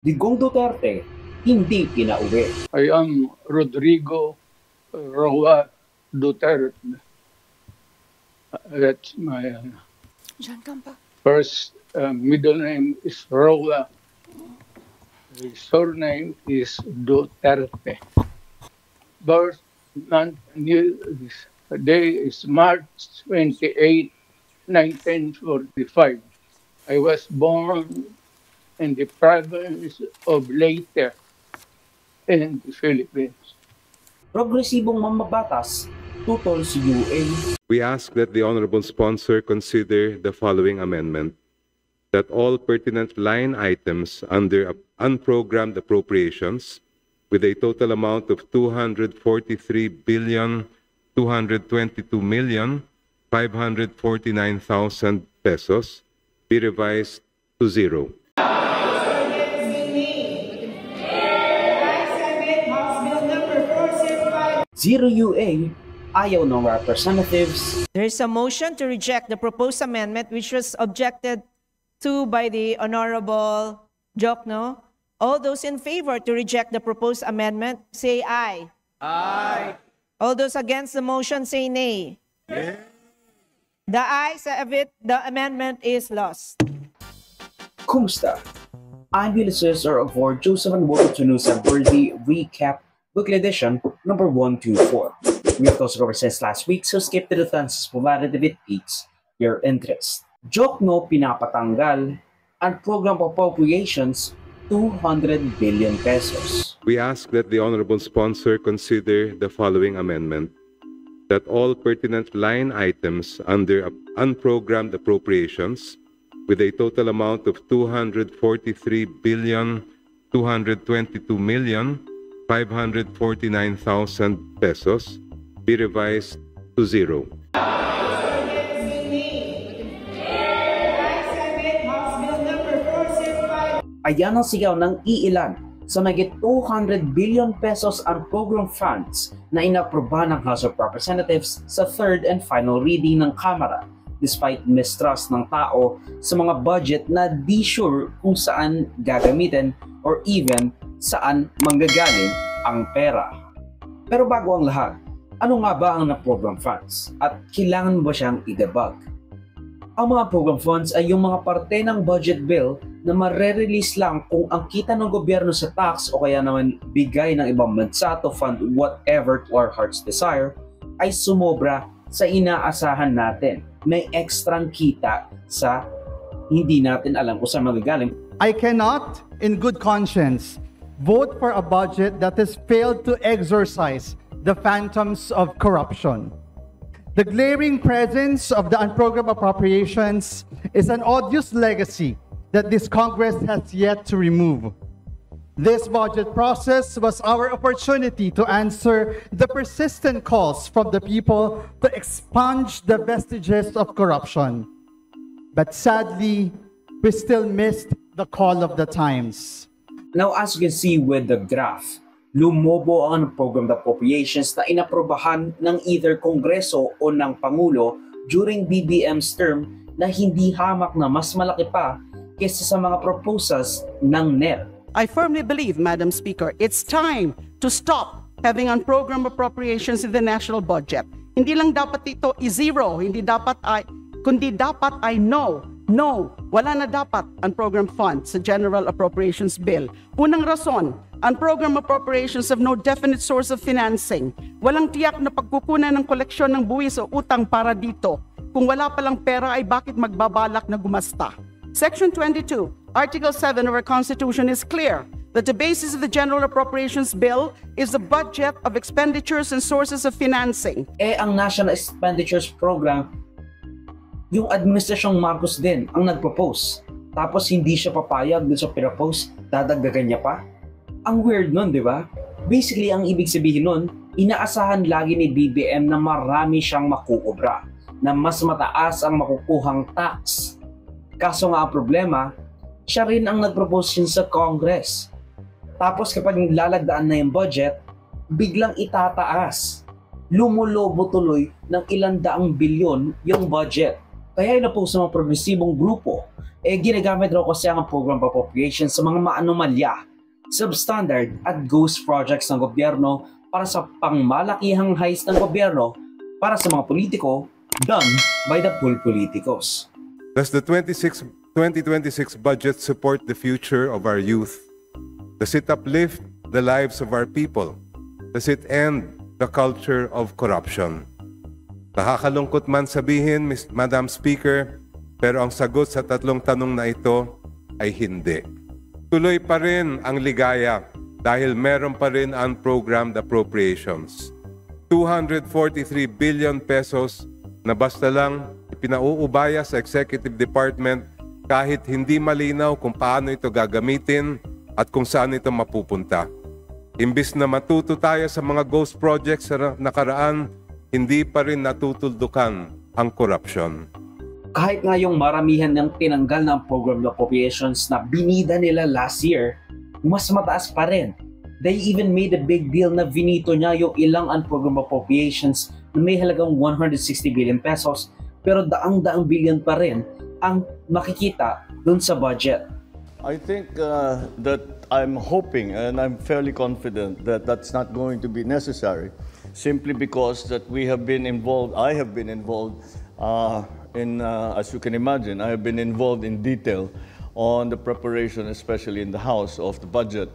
Digong Duterte, hindi pinauwi. I am Rodrigo Roa Duterte. That's my first middle name is Roa. The surname is Duterte. Birth month day is March 28, 1945. I was born in the province of Leyte in the Philippines. Progresibong mamabatas, tutol si UA. We ask that the honorable sponsor consider the following amendment: that all pertinent line items under unprogrammed appropriations with a total amount of 243,222,549,000 pesos be revised to zero. Zero UA, ayaw ng representatives. There is a motion to reject the proposed amendment which was objected to by the Honorable Jokno. All those in favor to reject the proposed amendment, say aye. Aye. All those against the motion, say nay. Yeah. The ayes have it, the amendment is lost. Kumusta? I'm Ulysses or Award Joseph and Walter Tunusa Worthy Recap Booklet Edition number 124. We have also covered since last week, so skip the defenses provided if it piques your interest. Jokno pinapatanggal ang program appropriations 200 billion pesos. We ask that the honorable sponsor consider the following amendment: that all pertinent line items under unprogrammed appropriations with a total amount of 243,222,549,000 pesos be revised to zero. Ayan ang sigaw ng iilan sa mahigit 200 billion pesos ang program funds na inaproba ng House of Representatives sa third and final reading ng Kamara despite mistrust ng tao sa mga budget na di sure kung saan gagamitin or even saan manggagaling ang pera. Pero bago ang lahat, ano nga ba ang na-program funds at kailangan ba siyang i-debug? Ang mga program funds ay yung mga parte ng budget bill na mare-release lang kung ang kita ng gobyerno sa tax o kaya naman bigay ng ibang bansa to fund whatever to our heart's desire ay sumobra sa inaasahan natin. May ekstrang kita sa hindi natin alam kung saan magagaling. I cannot, in good conscience, vote for a budget that has failed to exorcise the phantoms of corruption. The glaring presence of the unprogrammed appropriations is an odious legacy that this Congress has yet to remove. This budget process was our opportunity to answer the persistent calls from the people to expunge the vestiges of corruption. But sadly, we still missed the call of the times. Now, as you can see with the graph, lumobo ang programmed appropriations na inaprobahan ng either Kongreso o ng Pangulo during BBM's term na hindi hamak na mas malaki pa kaysa sa mga proposals ng NEP. I firmly believe, Madam Speaker, it's time to stop having unprogrammed appropriations in the national budget. Hindi lang dapat ito i-zero, kundi dapat ay no, wala na dapat unprogrammed funds sa General Appropriations Bill. Unang rason, unprogrammed appropriations have no definite source of financing. Walang tiyak na pagkukunan ng koleksyon ng buwis o utang para dito. Kung wala palang pera ay bakit magbabalak na gumasta? Section 22, Article 7 of our Constitution is clear that the basis of the General Appropriations Bill is the budget of expenditures and sources of financing. Ang National Expenditures Program, yung Administrasyong Marcos din ang nag-propose. Tapos hindi siya papayag dun sa pinapose, dadagdagan niya pa. Ang weird nun, di ba? Basically, ang ibig sabihin nun, inaasahan lagi ni BBM na marami siyang makuobra, na mas mataas ang makukuhang tax. Kaso nga ang problema, siya rin ang nag-propose yun sa Congress. Tapos kapag lalagdaan na yung budget, biglang itataas. Lumulobo tuloy ng 100 bilyon yung budget. Kaya yun na po sa mga progresibong grupo, ginagamit raw kasi ang program appropriation sa mga maanomalya, substandard at ghost projects ng gobyerno para sa pangmalakihang heist ng gobyerno para sa mga politiko done by the pulpolitikos. Does the 2026 budget support the future of our youth? Does it uplift the lives of our people? Does it end the culture of corruption? Nakakalungkot man sabihin, Madam Speaker, pero ang sagot sa tatlong tanong na ito ay hindi. Tuloy pa rin ang ligaya dahil meron pa rin unprogrammed appropriations. 243 billion pesos na basta lang ipinauubaya sa Executive Department kahit hindi malinaw kung paano ito gagamitin at kung saan ito mapupunta. Imbis na matuto tayo sa mga ghost projects sa nakaraan, hindi pa rin natutuldukan ang corruption. Kahit nga yung maramihan ng tinanggal ng program appropriations na binida nila last year, mas mataas pa rin. They even made a big deal na vinito niya yung ilang unprogrammed appropriations na may halagang 160 billion pesos pero daang-daang billion pa rin ang makikita dun sa budget. I think that I'm hoping and I'm fairly confident that that's not going to be necessary simply because that we have been involved, I have been involved as you can imagine, I have been involved in detail on the preparation, especially in the House, of the budget.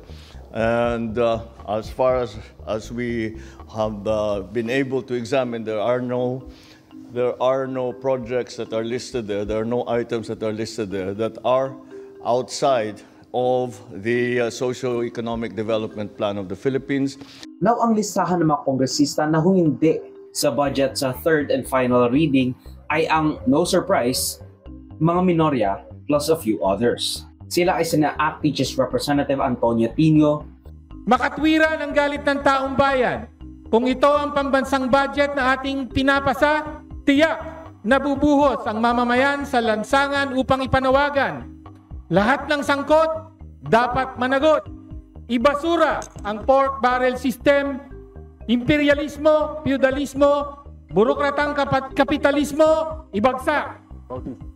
And as far as we have been able to examine, there are no projects that are listed there. There are no items that are listed there that are outside of the socio-economic development plan of the Philippines. Now, ang listahan ng mga kongresista na hindi sa budget sa third and final reading ay ang, no surprise, mga minorya plus a few others. Sila ay sina ACT Teachers Representative Antonio Tino. Makatwira ng galit ng taong bayan. Kung ito ang pambansang budget na ating pinapasa, tiyak nabubuhos ang mamamayan sa lansangan upang ipanawagan. Lahat ng sangkot dapat managot. Ibasura ang pork barrel system, imperialismo, feudalismo, burokratang kapitalismo, ibagsak.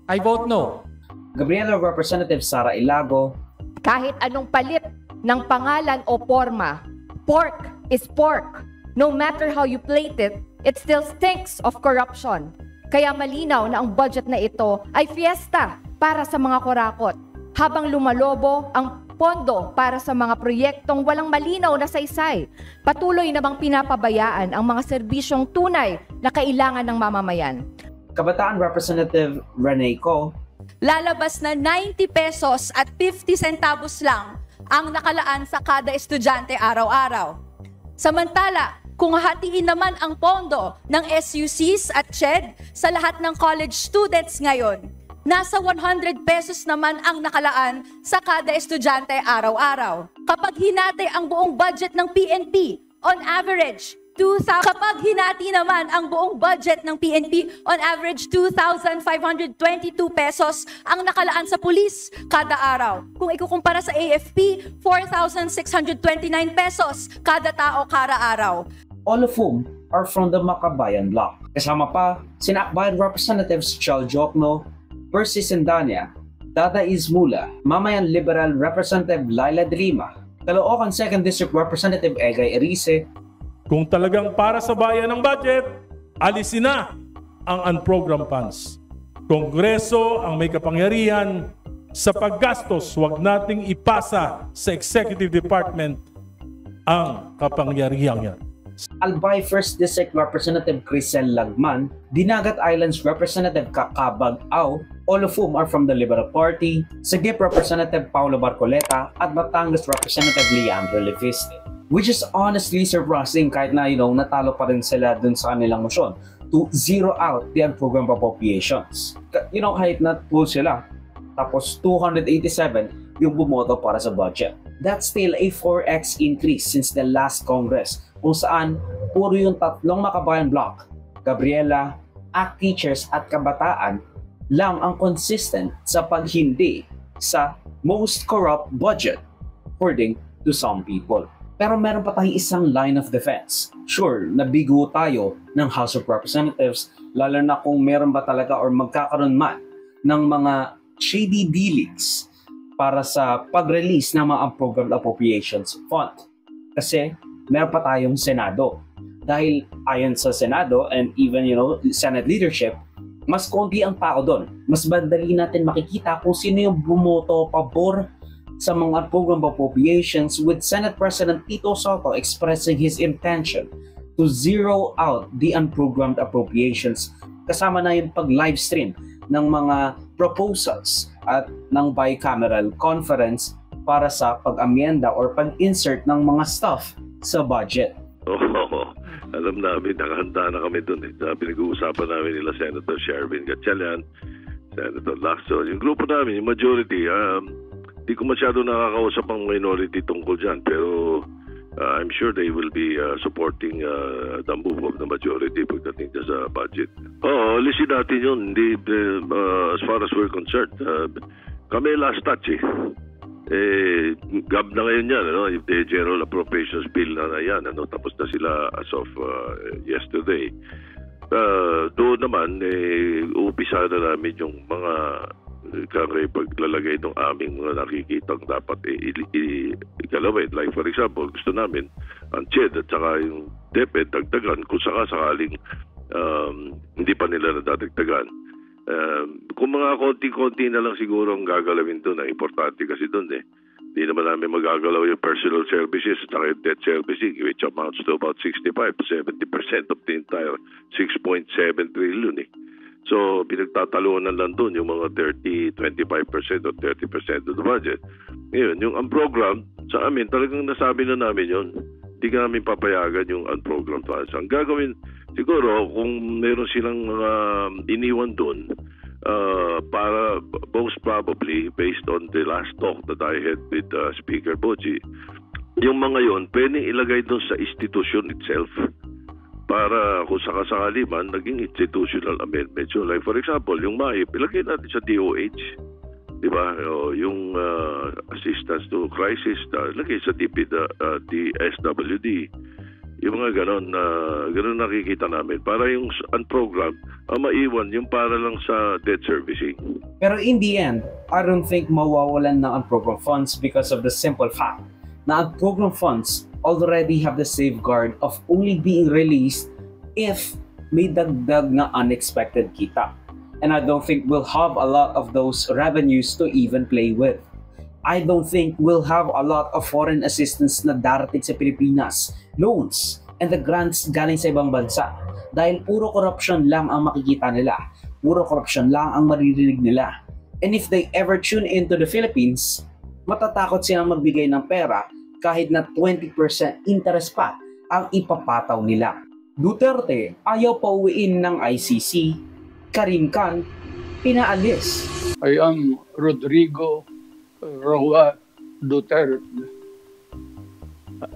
I vote no. Gabriela Representative Sara Ilago. Kahit anong palit ng pangalan o forma, pork is pork. No matter how you plate it, it still stinks of corruption. Kaya malinaw na ang budget na ito ay fiesta para sa mga kurakot. Habang lumalobo ang pondo para sa mga proyektong walang malinaw na saysay, patuloy namang pinapabayaan ang mga serbisyong tunay na kailangan ng mamamayan. Kabataan Representative Rene Co. Lalabas na 90 pesos at 50 centavos lang ang nakalaan sa kada estudyante araw-araw. Samantala, kung hatiin naman ang pondo ng SUCs at CHED sa lahat ng college students ngayon, nasa 100 pesos naman ang nakalaan sa kada estudyante araw-araw. Kapag hinati ang buong budget ng PNP, on average, 2,000. Kapag hinati naman ang buong budget ng PNP, on average, 2,522 pesos ang nakalaan sa pulis kada araw. Kung ikukumpara sa AFP, 4,629 pesos kada tao kada araw. All of whom are from the Makabayan bloc. Kasama pa, sina Akbayan Representatives Chal Jokno, Percy Sendanya, Dada Izmula, Mamayan Liberal Representative Laila de Lima, Caloocan 2nd District Representative Egay Erice. Kung talagang para sa bayan ang budget, alisin na ang unprogrammed funds. Kongreso ang may kapangyarihan sa paggastos, huwag nating ipasa sa Executive Department ang kapangyarihan yan. Albay 1st District Representative Crisel Lagman, Dinagat Islands Representative Kakabag Au, all of whom are from the Liberal Party, Sagip Representative Paulo Barcoleta, at Batangas Representative Leandro Lefiste. Which is honestly surprising kahit na natalo pa rin sila dun sa kanilang motion to zero out the unprogrammed appropriations. Kahit na-pull sila, tapos 287 yung bumoto para sa budget. That's still a 4x increase since the last Congress, kung saan puro yung tatlong Makabayan bloc, Gabriela, ACT Teachers at Kabataan lang ang consistent sa paghindi sa most corrupt budget, according to some people. Pero meron pa tayong isang line of defense. Sure, nabigo tayo ng House of Representatives, lalo na kung meron ba talaga or magkakaroon man ng mga shady dealings para sa pag-release ng mga unprogrammed appropriations fund. Kasi meron pa tayong Senado. Dahil ayon sa Senado and even Senate leadership, mas konti ang tao doon. Mas madali natin makikita kung sino yung bumoto pabor sa mga unprogrammed appropriations, with Senate President Tito Sotto expressing his intention to zero out the unprogrammed appropriations, kasama na yung pag-livestream ng mga proposals at ng bicameral conference para sa pag-amyenda or pag-insert ng mga stuff sa budget. Alam namin, nakahanda na kami doon. Pinag-uusapan namin nila Senator Sherwin Gatchalian, Senator Lacson, yung grupo namin, yung majority. Di ko masyado nakakausap ang minority tungkol dyan, pero I'm sure they will be supporting the move of the majority pagdating sa budget. Oo, alisin natin yun. Hindi, as far as we're concerned, kami last touch gab na ngayon yan, if the General Appropriations Bill na yan, tapos na sila as of yesterday. Doon naman, uupisa na namin yung mga paglalagay ng aming mga nakikitang dapat ikalawin. Like for example, gusto namin ang CHED at saka yung DepEd dagdagan kung sakaling hindi pa nila nadadagdagan. Kung mga konti-konti na lang siguro ang gagalawin doon, importante kasi doon hindi naman namin magagalaw yung personal services at saka yung debt servicing, which amounts to about 65-70% of the entire 6.7 trillion So, pinagtatalunan lang doon yung mga 25% or 30% of the budget. Ngayon, yung unprogrammed, sa amin, talagang nasabi na namin yun. Hindi ka namin papayagan yung unprogrammed funds. Ang gagawin, siguro, kung meron silang iniwan doon, para most probably, based on the last talk that I had with Speaker Boji, yung mga yon pwedeng ilagay doon sa institution itself, para kung sakasakali man, naging institutional amendment. So like for example, yung MAIP, ilagay natin sa DOH. Diba? O, yung assistance to crisis, ilagay sa DSWD. Yung mga ganon nakikita namin. Para yung unprogrammed, maiwan yung para lang sa debt servicing. Pero in the end, I don't think mawawalan ng unprogrammed funds because of the simple fact na unprogrammed funds already have the safeguard of only being released if may dagdag na unexpected kita. And I don't think we'll have a lot of those revenues to even play with. I don't think we'll have a lot of foreign assistance na darating sa Pilipinas, loans, and the grants galing sa ibang bansa. Dahil puro corruption lang ang makikita nila. Puro corruption lang ang maririnig nila. And if they ever tune into the Philippines, matatakot silang magbigay ng pera kahit na 20% interest pa ang ipapataw nila. Duterte ayaw pauwiin ng ICC. Karim Khan, pinaalis. I am Rodrigo Roa Duterte.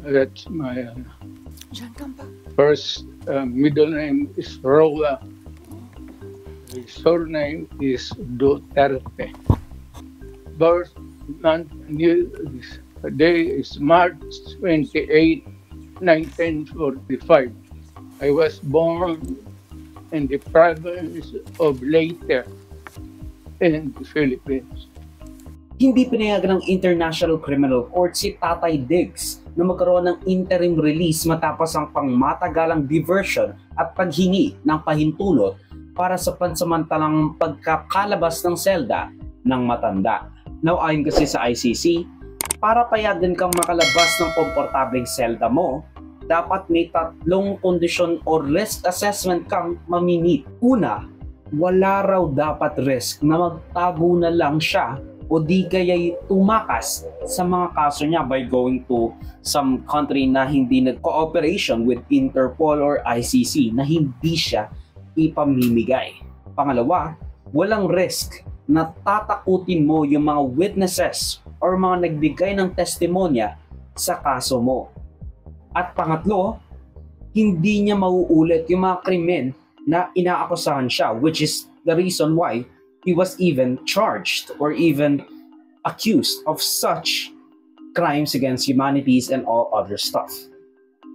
That's my first middle name is Roa. The surname is Duterte. Birth month the day is March 28, 1945. I was born in the province of Leyte in the Philippines. Hindi pinayagan ng International Criminal Court si Tatay Diggs na magkaroon ng interim release matapos ang pangmatagalang diversion at paghingi ng pahintulot para sa pansamantalang pagkakalabas ng selda ng matanda. Now, ayon kasi sa ICC, para payagan kang makalabas ng komportableng selda mo, dapat may 3 kondisyon o risk assessment kang mamimit. Una, wala raw dapat risk na magtago na lang siya o di kaya'y tumakas sa mga kaso niya by going to some country na hindi nag-cooperation with Interpol or ICC na hindi siya ipamimigay. Pangalawa, walang risk na tatakutin mo yung mga witnesses or mga nagbigay ng testimonya sa kaso mo. At pangatlo, hindi niya mauulit yung mga krimen na inaakusahan siya, which is the reason why he was even charged or even accused of such crimes against humanities, and all other stuff.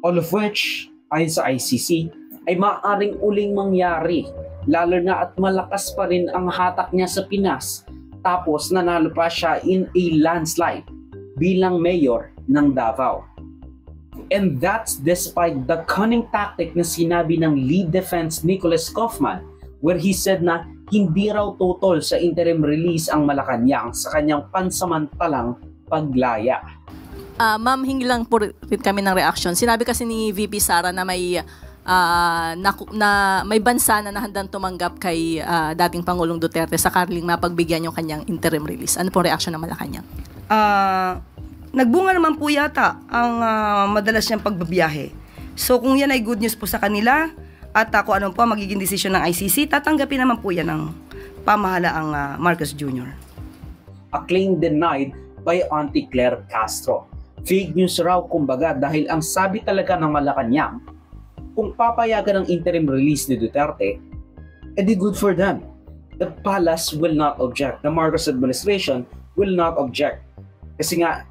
All of which, ayon sa ICC, ay maaaring uling mangyari, lalo na at malakas pa rin ang hatak niya sa Pinas, tapos nanalo pa siya in a landslide bilang mayor ng Davao. And that's despite the cunning tactic na sinabi ng lead defense Nicholas Kaufman, where he said na hindi raw tutol sa interim release ang Malacanang sa kanyang pansamantalang paglaya. Ma'am, hingi lang po rin kami ng reaction. Sinabi kasi ni VP Sara na may may bansa na handang tumanggap kay dating Pangulong Duterte sakaling mapagbigyan yung kanyang interim release. Ano po reaction ng Malacanang? Nagbunga naman po yata ang madalas niyang pagbabiyahe. So kung yan ay good news po sa kanila at kung ano po magiging desisyon ng ICC, tatanggapin naman po yan ng pamahalaang Marcos Jr. A claim denied by Auntie Claire Castro. Fake news raw kumbaga dahil ang sabi talaga ng Malacanang, kung papayagan ng interim release ni Duterte, edi good for them. The palace will not object. The Marcos administration will not object. Kasi nga,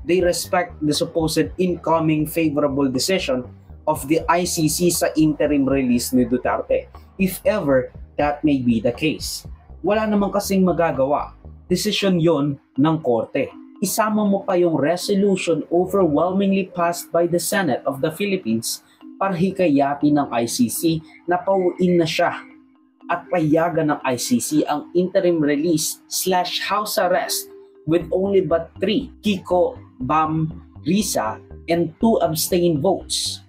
they respect the supposed incoming favorable decision of the ICC sa interim release ni Duterte. If ever that may be the case. Wala namang kasing magagawa. Desisyon yon ng korte. Isama mo pa yung resolution overwhelmingly passed by the Senate of the Philippines para hikayatin ng ICC na pauwiin na siya at payagan ng ICC ang interim release / house arrest with only but 3, Kiko, Bam, Risa, and 2 abstain votes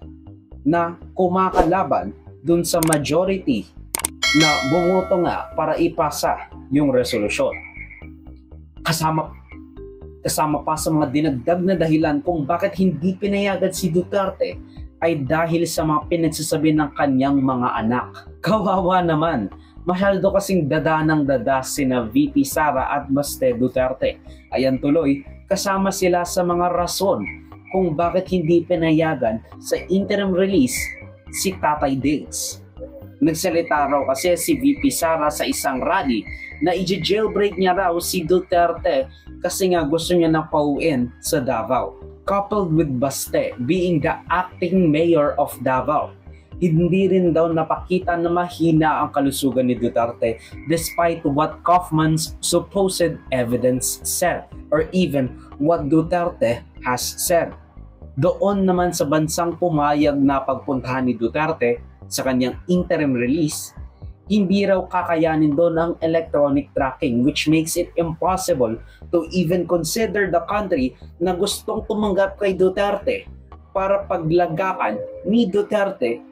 na kumakalaban dun sa majority na bumoto nga para ipasa yung resolusyon. Kasama pa sa mga dinagdag na dahilan kung bakit hindi pinayagan si Duterte ay dahil sa mga pinagsasabi ng kanyang mga anak. Kawawa naman, masyado kasing dada ng dada sina VP Sara at Baste Duterte. Ayan tuloy, kasama sila sa mga rason kung bakit hindi pinayagan sa interim release si Tatay Diggs. Nagsalita raw kasi si VP Sara sa isang rally na i-jailbreak niya raw si Duterte kasi nga gusto niya na pauwiin sa Davao. Coupled with Baste being the acting mayor of Davao, hindi rin daw napakita na mahina ang kalusugan ni Duterte despite what Kaufman's supposed evidence said or even what Duterte has said. Doon naman sa bansang pumayag na pagpuntahan ni Duterte sa kanyang interim release, hindi raw kakayanin doon ang electronic tracking, which makes it impossible to even consider the country na gustong tumanggap kay Duterte para paglagakan ni Duterte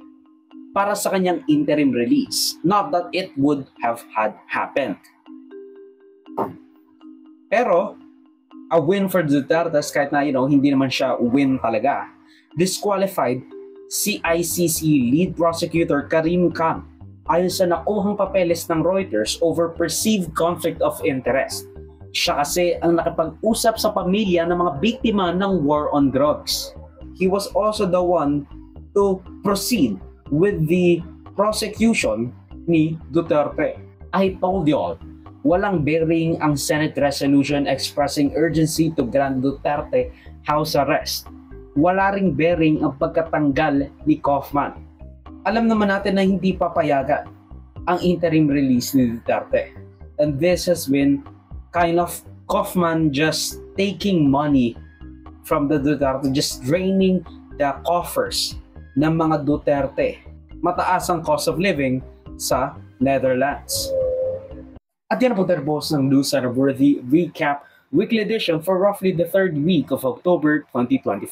para sa kanyang interim release. Not that it would have had happened. Pero, a win for Duterte kahit na hindi naman siya win talaga. Disqualified si ICC lead prosecutor Karim Khan ayon sa nakuhang papeles ng Reuters over perceived conflict of interest. Siya kasi ang nakipag-usap sa pamilya ng mga biktima ng war on drugs. He was also the one to proceed with the prosecution ni Duterte. I told y'all, walang bearing ang Senate resolution expressing urgency to grant Duterte house arrest. Wala ring bearing ang pagkatanggal ni Kaufman. Alam naman natin na hindi papayagan ang interim release ni Duterte. And this has been kind of Kaufman just taking money from the Duterte, just draining the coffers ng mga Duterte. Mataas ang cost of living sa Netherlands. At yan po tapos ng News Worthy Recap Weekly Edition for roughly the 3rd week of October 2025.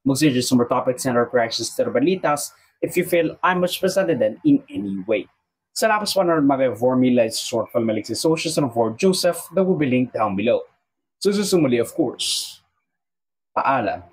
Mag-suggest some more topics and our corrections to the balitas if you feel I'm misrepresented them in any way. Salamat sa panonood mga formula is short film Alexis Socials and for Joseph that will be linked down below. So susumuli of course. Paalam.